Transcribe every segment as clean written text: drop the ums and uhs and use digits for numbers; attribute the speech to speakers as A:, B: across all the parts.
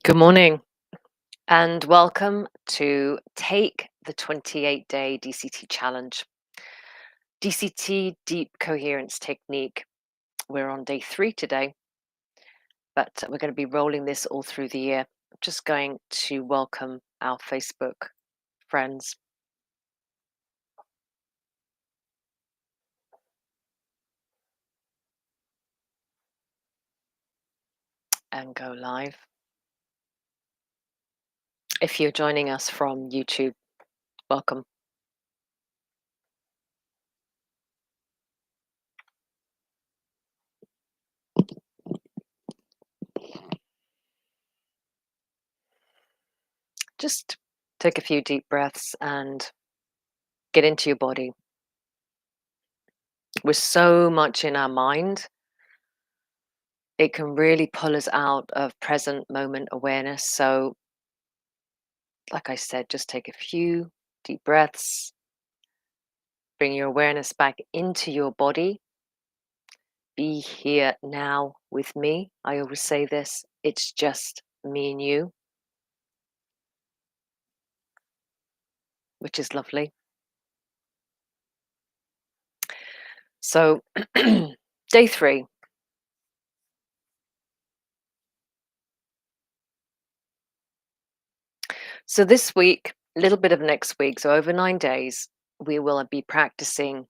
A: Good morning and welcome to Take the 28-Day DCT Challenge. DCT Deep Coherence Technique. We're on day 3 today, but we're going to be rolling this all through the year. I'm just going to welcome our Facebook friends. And go live. If you're joining us from YouTube, welcome. Just take a few deep breaths and get into your body. We're so much in our mind, it can really pull us out of present moment awareness. So, like I said, just take a few deep breaths, bring your awareness back into your body. Be here now with me. I always say this, it's just me and you, which is lovely. So, day 3. So, this week, a little bit of next week, so over 9 days, we will be practicing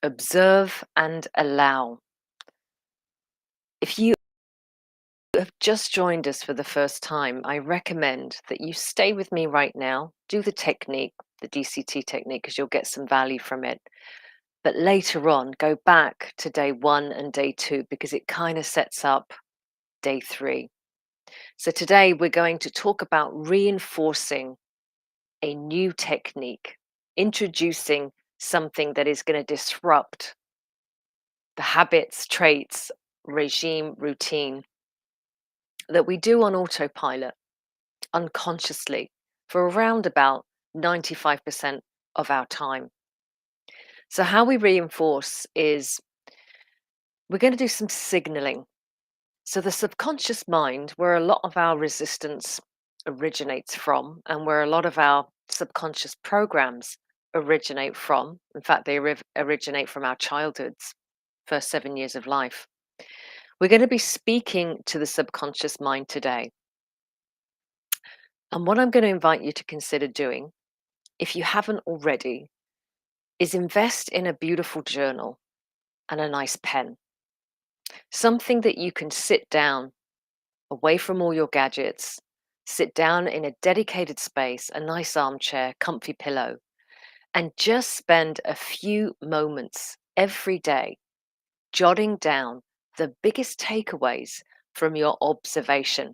A: observe and allow. If you have just joined us for the first time, I recommend that you stay with me right now, do the technique, the DCT technique, because you'll get some value from it. But later on, go back to day 1 and day 2 because it kind of sets up day 3. So today we're going to talk about reinforcing a new technique, introducing something that is going to disrupt the habits, traits, regime, routine that we do on autopilot unconsciously for around about 95% of our time. So, how we reinforce is we're going to do some signaling. So, the subconscious mind, where a lot of our resistance originates from, and where a lot of our subconscious programs originate from, in fact, they originate from our childhood's first 7 years of life. We're going to be speaking to the subconscious mind today. And what I'm going to invite you to consider doing, if you haven't already, is invest in a beautiful journal and a nice pen. Something that you can sit down away from all your gadgets, sit down in a dedicated space, a nice armchair, comfy pillow, and just spend a few moments every day jotting down the biggest takeaways from your observation.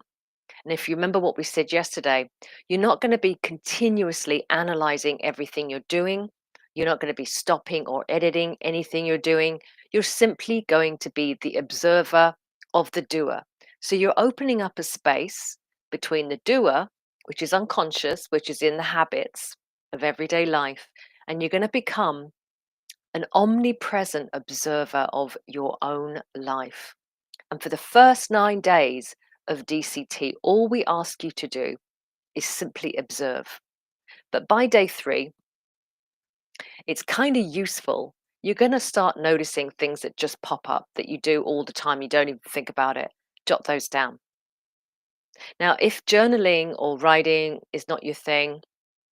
A: And if you remember what we said yesterday, you're not going to be continuously analyzing everything you're doing. You're not going to be stopping or editing anything you're doing. You're simply going to be the observer of the doer. So you're opening up a space between the doer, which is unconscious, which is in the habits of everyday life, and you're going to become an omnipresent observer of your own life. And for the first 9 days of DCT, all we ask you to do is simply observe. But by day 3, it's kind of useful. You're going to start noticing things that just pop up that you do all the time. You don't even think about it. Jot those down. Now, if journaling or writing is not your thing,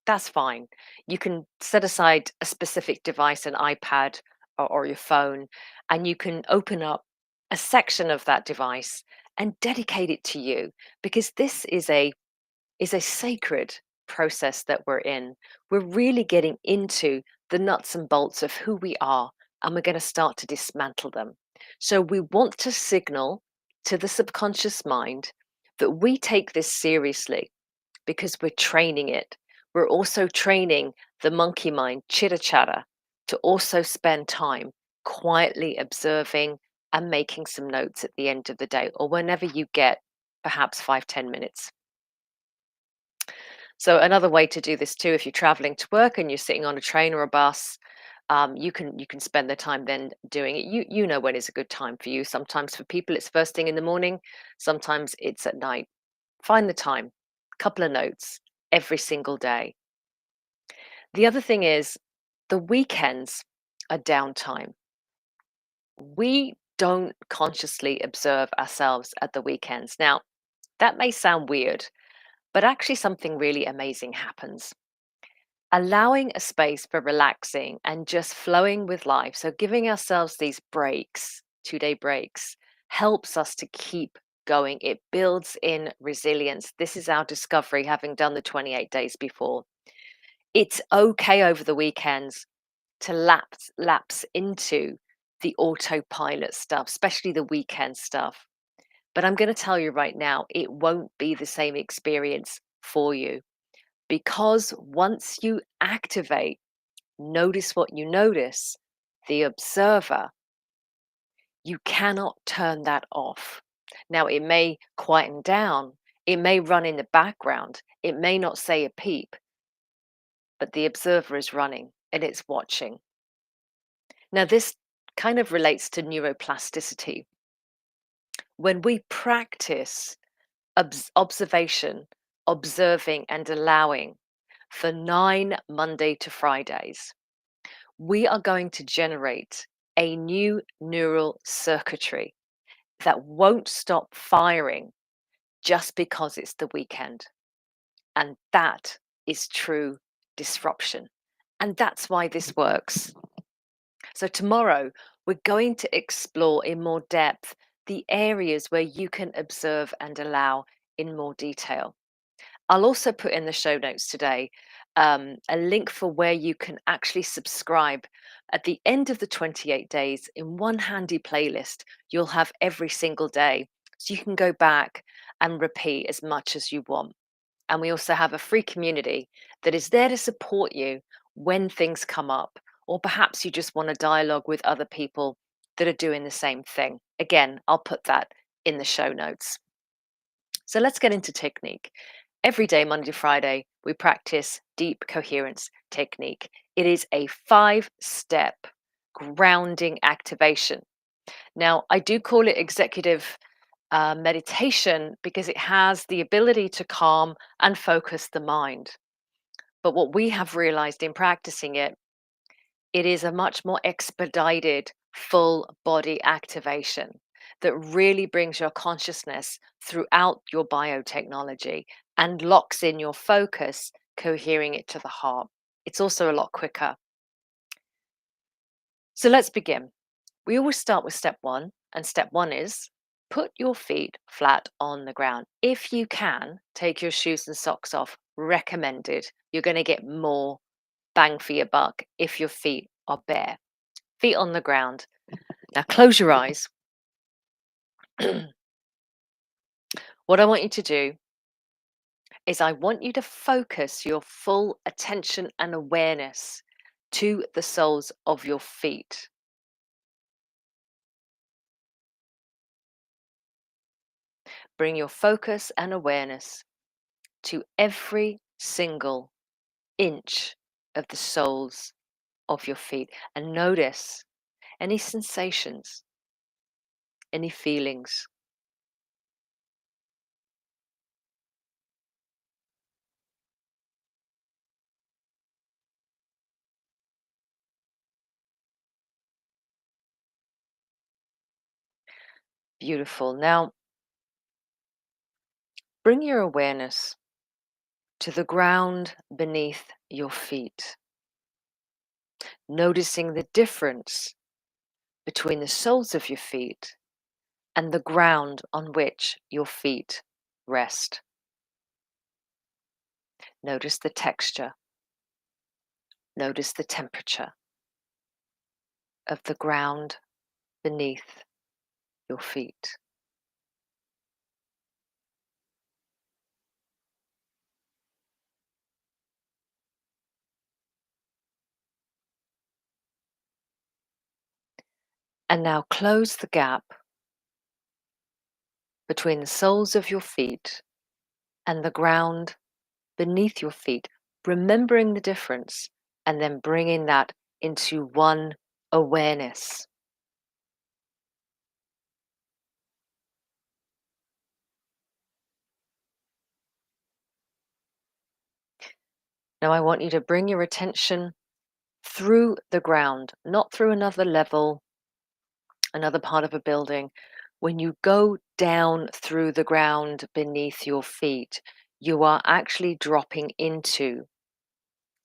A: that's fine. You can set aside a specific device, an iPad or your phone, and you can open up a section of that device and dedicate it to you, because this is a sacred process that we're in. We're really getting into the nuts and bolts of who we are, and we're going to start to dismantle them. So we want to signal to the subconscious mind that we take this seriously because we're training it. We're also training the monkey mind, chitter chatter, to also spend time quietly observing and making some notes at the end of the day or whenever you get perhaps 5-10 minutes. So another way to do this too, if you're traveling to work and you're sitting on a train or a bus, you can spend the time then doing it. You know when is a good time for you. Sometimes for people it's first thing in the morning, sometimes it's at night. Find the time, couple of notes every single day. The other thing is the weekends are downtime. We don't consciously observe ourselves at the weekends. Now, that may sound weird, but actually something really amazing happens. Allowing a space for relaxing and just flowing with life, so giving ourselves these breaks, 2-day breaks, helps us to keep going. It builds in resilience. This is our discovery, having done the 28 days before. It's okay over the weekends to lapse into the autopilot stuff, especially the weekend stuff. But I'm going to tell you right now, it won't be the same experience for you, because once you activate, notice what you notice, the observer, you cannot turn that off. Now, it may quieten down, it may run in the background, it may not say a peep, but the observer is running and it's watching. Now, this kind of relates to neuroplasticity. When we practice observation, observing, and allowing for 9 Monday to Fridays, we are going to generate a new neural circuitry that won't stop firing just because it's the weekend. And that is true disruption. And that's why this works. So, tomorrow, we're going to explore in more depth the areas where you can observe and allow in more detail. I'll also put in the show notes today a link for where you can actually subscribe. At the end of the 28 days, in one handy playlist, you'll have every single day. So you can go back and repeat as much as you want. And we also have a free community that is there to support you when things come up, or perhaps you just want to dialogue with other people that are doing the same thing. Again, I'll put that in the show notes. So let's get into technique. Every day, Monday to Friday, we practice deep coherence technique. It is a 5-step grounding activation. Now, I do call it executive meditation because it has the ability to calm and focus the mind. But what we have realized in practicing it, it is a much more expedited full body activation that really brings your consciousness throughout your biotechnology and locks in your focus, cohering it to the heart. It's also a lot quicker. So let's begin. We always start with step 1, and step 1 is put your feet flat on the ground. If you can, take your shoes and socks off. Recommended. You're going to get more bang for your buck if your feet are bare. Feet on the ground. Now close your eyes. What I want you to do is I want you to focus your full attention and awareness to the soles of your feet. Bring your focus and awareness to every single inch of the soles of your feet and notice any sensations, any feelings. Beautiful. Now, bring your awareness to the ground beneath your feet, noticing the difference between the soles of your feet and the ground on which your feet rest. Notice the texture, notice the temperature of the ground beneath your feet. And now close the gap between the soles of your feet and the ground beneath your feet, remembering the difference and then bringing that into one awareness. Now I want you to bring your attention through the ground, not through another level, another part of a building. When you go down through the ground beneath your feet, you are actually dropping into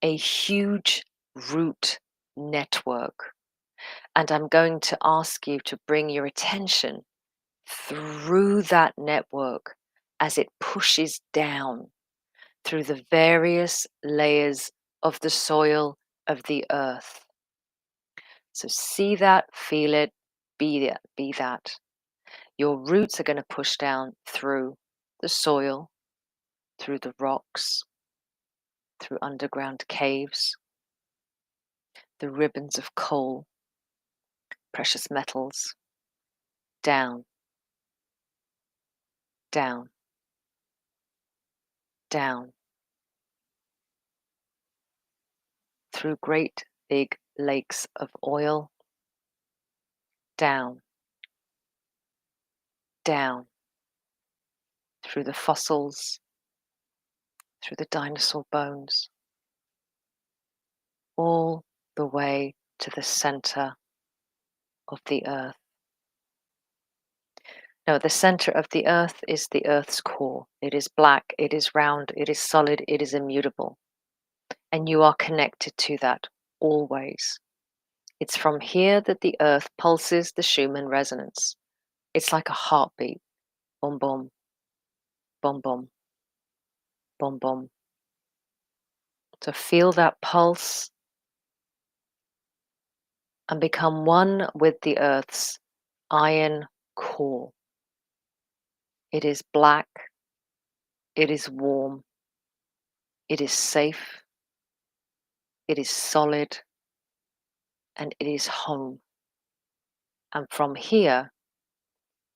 A: a huge root network. And I'm going to ask you to bring your attention through that network as it pushes down through the various layers of the soil of the earth. So see that, feel it, be that, be that. Your roots are going to push down through the soil, through the rocks, through underground caves, the ribbons of coal, precious metals, down, down, down, through great big lakes of oil, down, down, through the fossils, through the dinosaur bones, all the way to the center of the earth. Now, at the center of the earth is the earth's core. It is black, it is round, it is solid, it is immutable. And you are connected to that always. It's from here that the earth pulses the Schumann resonance. It's like a heartbeat. Boom, boom, boom, boom, boom, boom. So feel that pulse and become one with the earth's iron core. It is black, it is warm, it is safe, it is solid, and it is home. And from here,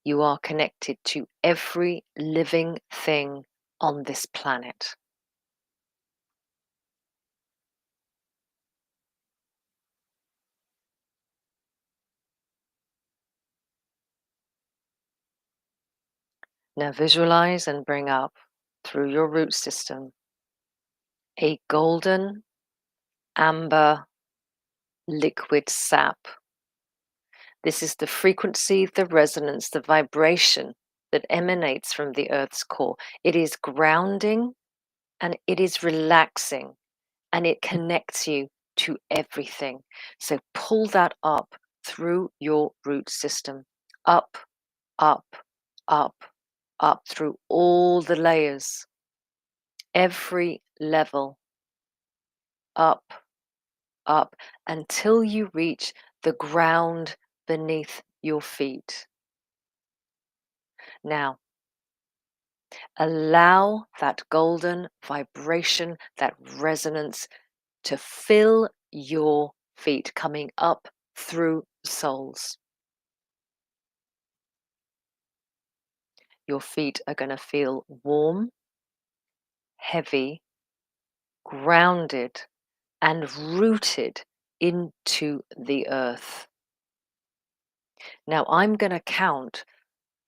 A: you are connected to every living thing on this planet. Now visualize and bring up through your root system a golden amber liquid sap. This is the frequency, the resonance, the vibration that emanates from the earth's core. It is grounding and it is relaxing and it connects you to everything. So pull that up through your root system, up, up, up, up through all the layers, every level, up, up, until you reach the ground beneath your feet. Now, allow that golden vibration, that resonance to fill your feet, coming up through the soles. Your feet are going to feel warm, heavy, grounded, and rooted into the earth. Now I'm going to count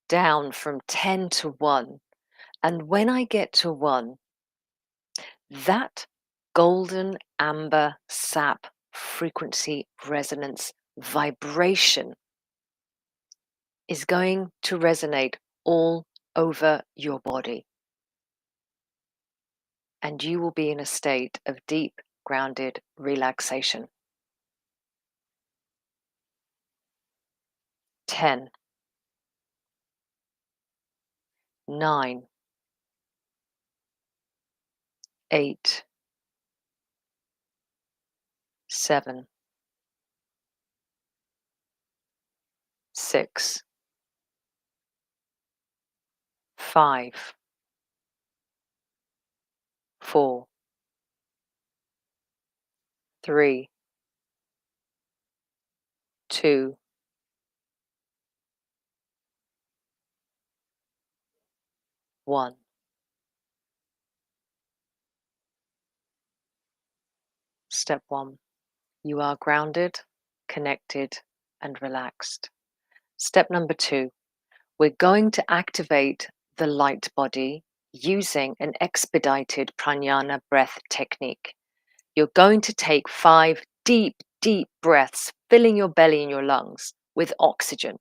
A: down from 10 to 1. And when I get to 1, that golden amber sap frequency resonance vibration is going to resonate all over your body. And you will be in a state of deep, grounded relaxation. 10, 9, 8, 7, 6, 5, 4, 3, 2, 1. Step 1. You are grounded, connected, and relaxed. Step number 2. We're going to activate the light body using an expedited pranayama breath technique. You're going to take 5 deep, deep breaths, filling your belly and your lungs with oxygen.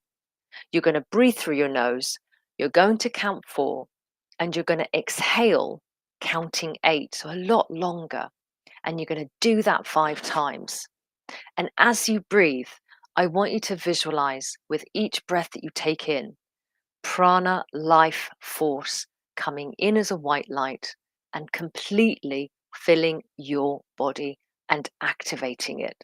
A: You're going to breathe through your nose. You're going to count 4, and you're going to exhale, counting 8, so a lot longer. And you're going to do that 5 times. And as you breathe, I want you to visualize with each breath that you take in, prana, life force, coming in as a white light and completely filling your body and activating it.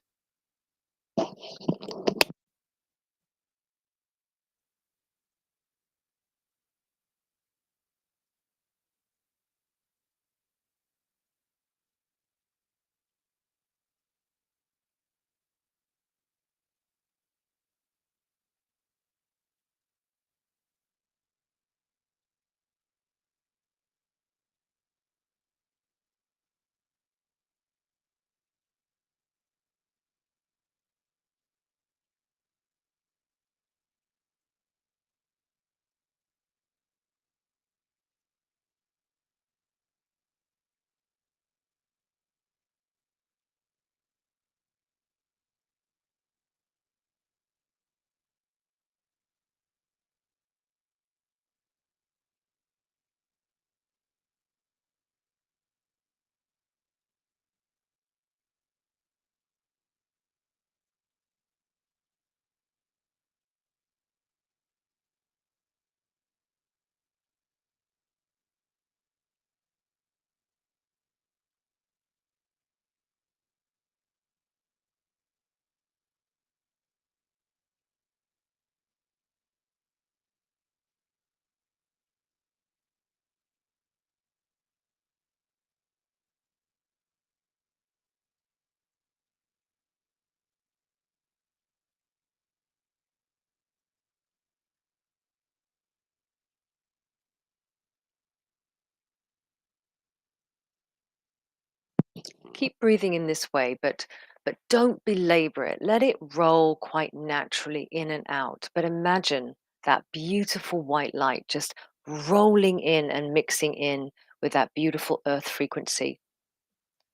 A: Keep breathing in this way, but don't belabor it. Let it roll quite naturally in and out. But imagine that beautiful white light just rolling in and mixing in with that beautiful earth frequency.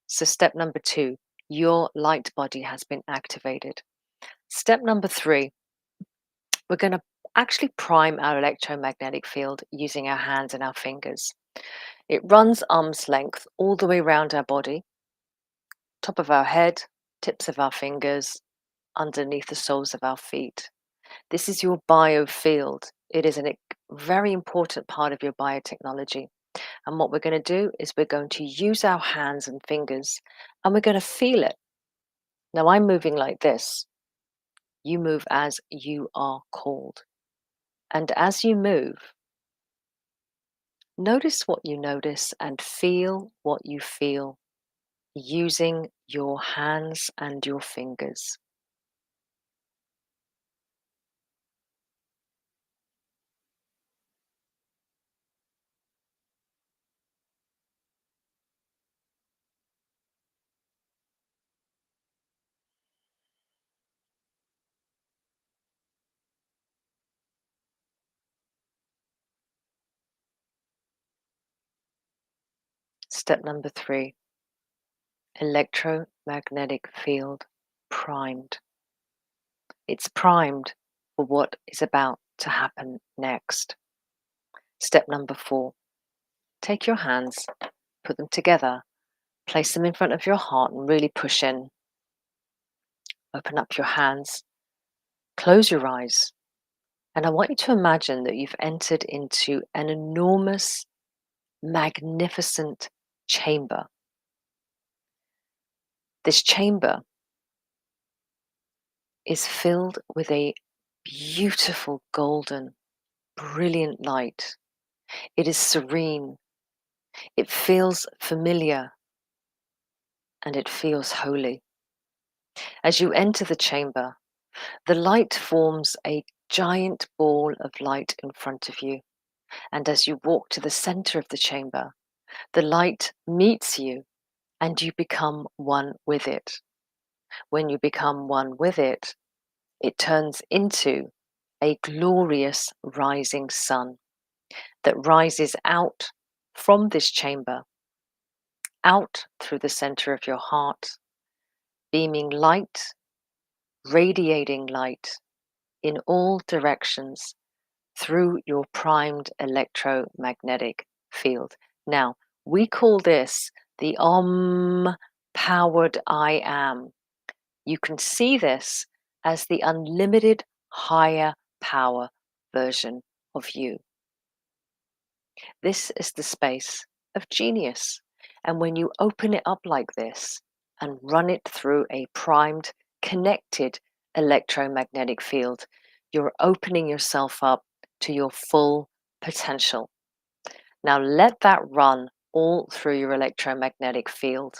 A: So step number 2, your light body has been activated. Step number 3, we're going to actually prime our electromagnetic field using our hands and our fingers. It runs arm's length all the way around our body, top of our head, tips of our fingers, underneath the soles of our feet. This is your biofield. It is a very important part of your biotechnology. And what we're going to do is we're going to use our hands and fingers and we're going to feel it. Now I'm moving like this. You move as you are called. And as you move, notice what you notice and feel what you feel using your hands and your fingers. Step number 3, electromagnetic field primed. It's primed for what is about to happen next. Step number 4, take your hands, put them together, place them in front of your heart and really push in. Open up your hands, close your eyes, and I want you to imagine that you've entered into an enormous, magnificent chamber. This chamber is filled with a beautiful golden, brilliant light. It is serene. It feels familiar and it feels holy. As you enter the chamber, the light forms a giant ball of light in front of you. And as you walk to the center of the chamber, the light meets you and you become one with it. When you become one with it, it turns into a glorious rising sun that rises out from this chamber out through the center of your heart, beaming light, radiating light in all directions through your primed electromagnetic field. Now, we call this the powered I am. You can see this as the unlimited higher power version of you. This is the space of genius. And when you open it up like this and run it through a primed, connected electromagnetic field, you're opening yourself up to your full potential. Now let that run all through your electromagnetic field,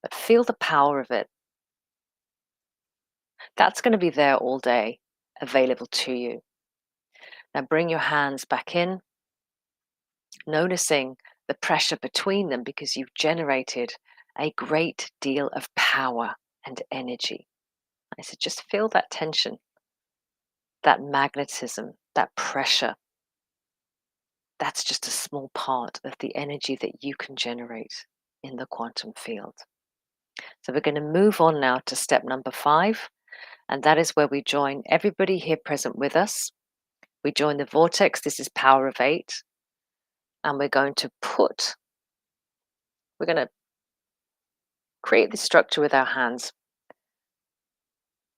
A: but feel the power of it. That's going to be there all day, available to you. Now bring your hands back in, noticing the pressure between them because you've generated a great deal of power and energy. I said, just feel that tension, that magnetism, that pressure. That's just a small part of the energy that you can generate in the quantum field. So we're going to move on now to step number 5, and that is where we join everybody here present with us. We join the vortex. This is power of 8. And we're going to create this structure with our hands,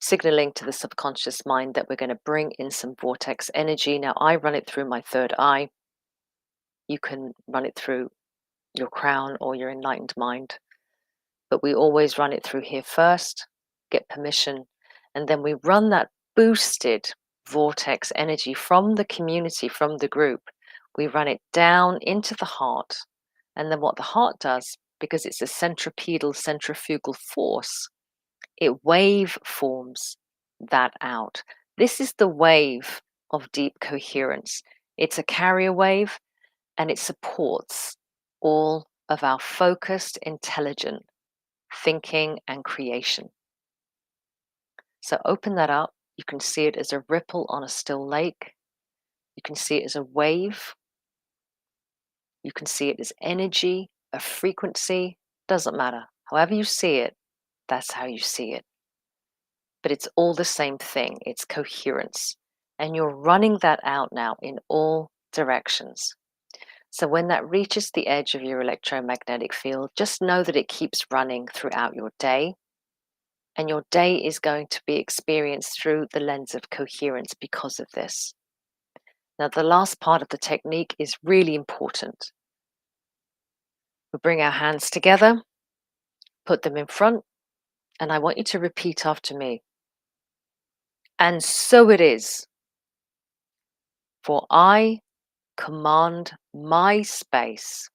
A: signaling to the subconscious mind that we're going to bring in some vortex energy. Now, I run it through my third eye. You can run it through your crown or your enlightened mind, but we always run it through here first, get permission, and then we run that boosted vortex energy from the community, from the group. We run it down into the heart, and then what the heart does, because it's a centrifugal force, it wave forms that out. This is the wave of deep coherence. It's a carrier wave, and it supports all of our focused, intelligent thinking and creation. So open that up. You can see it as a ripple on a still lake. You can see it as a wave. You can see it as energy, a frequency. Doesn't matter. However you see it, that's how you see it. But it's all the same thing. It's coherence. And you're running that out now in all directions. So when that reaches the edge of your electromagnetic field, just know that it keeps running throughout your day. And your day is going to be experienced through the lens of coherence because of this. Now, the last part of the technique is really important. We bring our hands together, put them in front, and I want you to repeat after me. And so it is, for I command my space,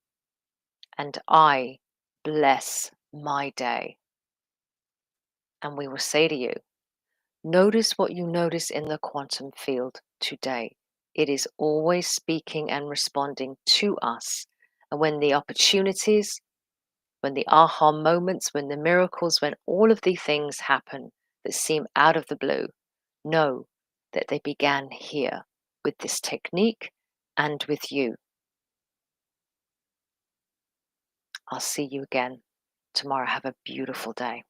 A: and I bless my day. And we will say to you, notice what you notice in the quantum field today. It is always speaking and responding to us. And when the opportunities, when the aha moments, when the miracles, when all of the things happen that seem out of the blue, know that they began here with this technique and with you. I'll see you again tomorrow. Have a beautiful day.